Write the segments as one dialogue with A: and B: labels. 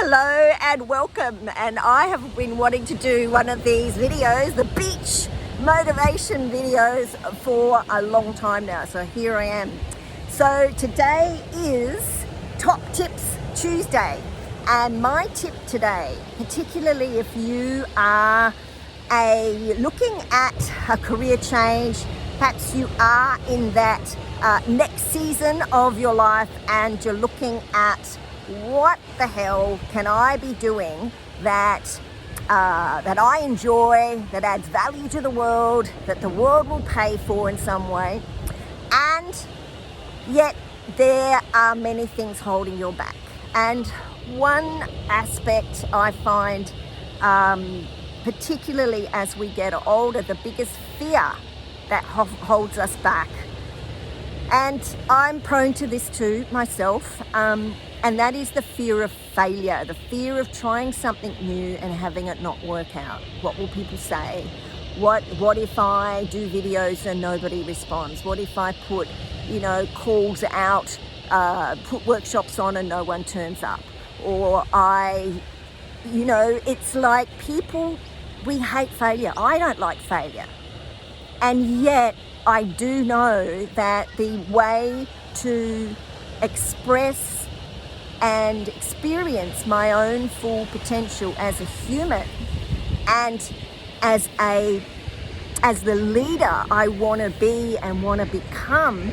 A: Hello and welcome, and I have been wanting to do one of these videos, the beach motivation videos, for a long time now, so here I am. So today is Top Tips Tuesday, and my tip today, particularly if you are looking at a career change, perhaps you are in that next season of your life and you're looking at what the hell can I be doing that I enjoy, that adds value to the world, that the world will pay for in some way, and yet there are many things holding you back. And one aspect I find, particularly as we get older, the biggest fear that holds us back, and I'm prone to this too myself, and that is the fear of failure, the fear of trying something new and having it not work out. What will people say? What if I do videos and nobody responds? What if I put, calls out, put workshops on and no one turns up? Or it's like people, we hate failure. I don't like failure. And yet I do know that the way to express and experience my own full potential as a human and as the leader I want to be and want to become,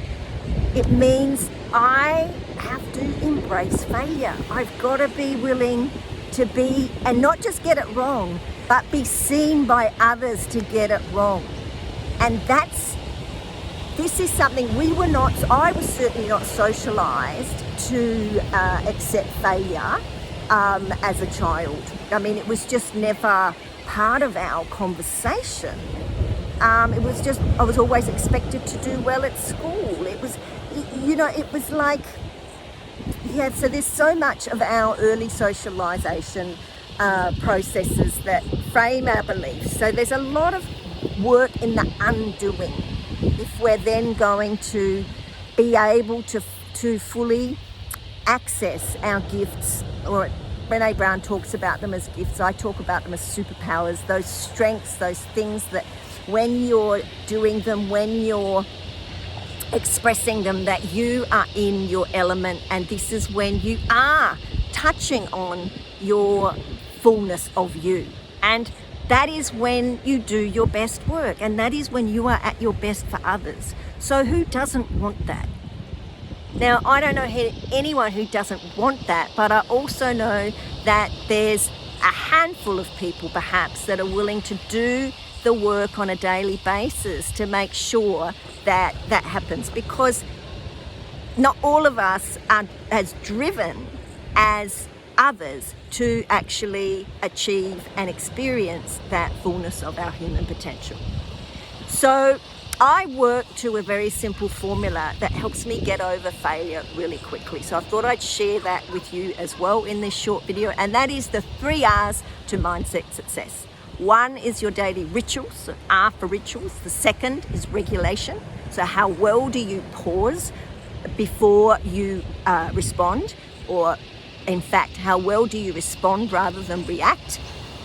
A: it means I have to embrace failure. I've got to be willing to be, and not just get it wrong, but be seen by others to get it wrong. And this is something I was certainly not socialized to accept failure as a child. I mean, it was just never part of our conversation. It was just, I was always expected to do well at school. It was, it was like, so there's so much of our early socialization processes that frame our beliefs. So there's a lot of work in the undoing if we're then going to be able to fully access our gifts, or Brené Brown talks about them as gifts. I talk about them as superpowers, those strengths, those things that when you're doing them, when you're expressing them, that you are in your element, and this is when you are touching on your fullness of you. And that is when you do your best work, and that is when you are at your best for others. So who doesn't want that? Now, I don't know anyone who doesn't want that, but I also know that there's a handful of people perhaps that are willing to do the work on a daily basis to make sure that that happens, because not all of us are as driven as others to actually achieve and experience that fullness of our human potential. So I work to a very simple formula that helps me get over failure really quickly. So I thought I'd share that with you as well in this short video, and that is the 3 R's to mindset success. 1 is your daily rituals, so R for rituals. The 2nd is regulation. So how well do you pause before you respond, or in fact, how well do you respond rather than react?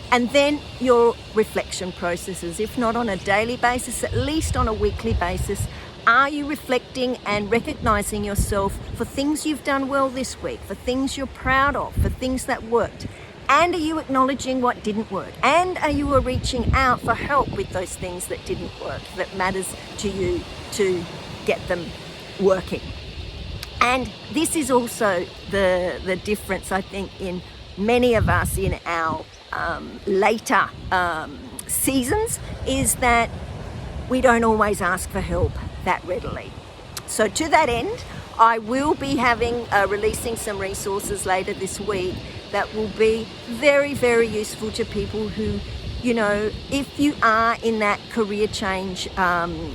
A: And then your reflection processes, if not on a daily basis, at least on a weekly basis. Are you reflecting and recognizing yourself for things you've done well this week, for things you're proud of, for things that worked? And are you acknowledging what didn't work? And are you reaching out for help with those things that didn't work, that matters to you to get them working? And this is also the difference, I think, in many of us in our later seasons, is that we don't always ask for help that readily. So to that end, I will be releasing some resources later this week that will be very, very useful to people who, if you are in that career change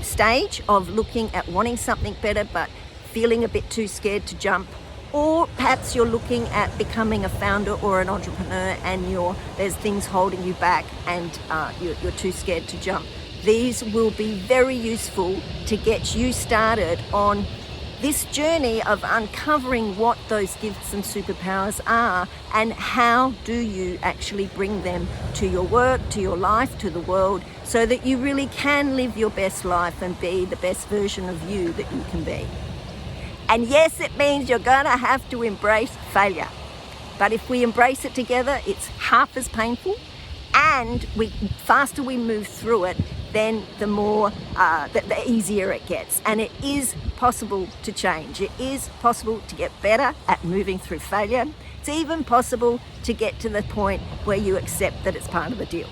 A: stage of looking at wanting something better but feeling a bit too scared to jump, or perhaps you're looking at becoming a founder or an entrepreneur and there's things holding you back and you're too scared to jump. These will be very useful to get you started on this journey of uncovering what those gifts and superpowers are and how do you actually bring them to your work, to your life, to the world, so that you really can live your best life and be the best version of you that you can be. And yes, it means you're going to have to embrace failure. But if we embrace it together, it's half as painful, and faster we move through it, then the easier it gets. And it is possible to change. It is possible to get better at moving through failure. It's even possible to get to the point where you accept that it's part of the deal.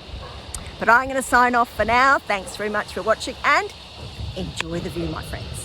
A: But I'm going to sign off for now. Thanks very much for watching, and enjoy the view, my friends.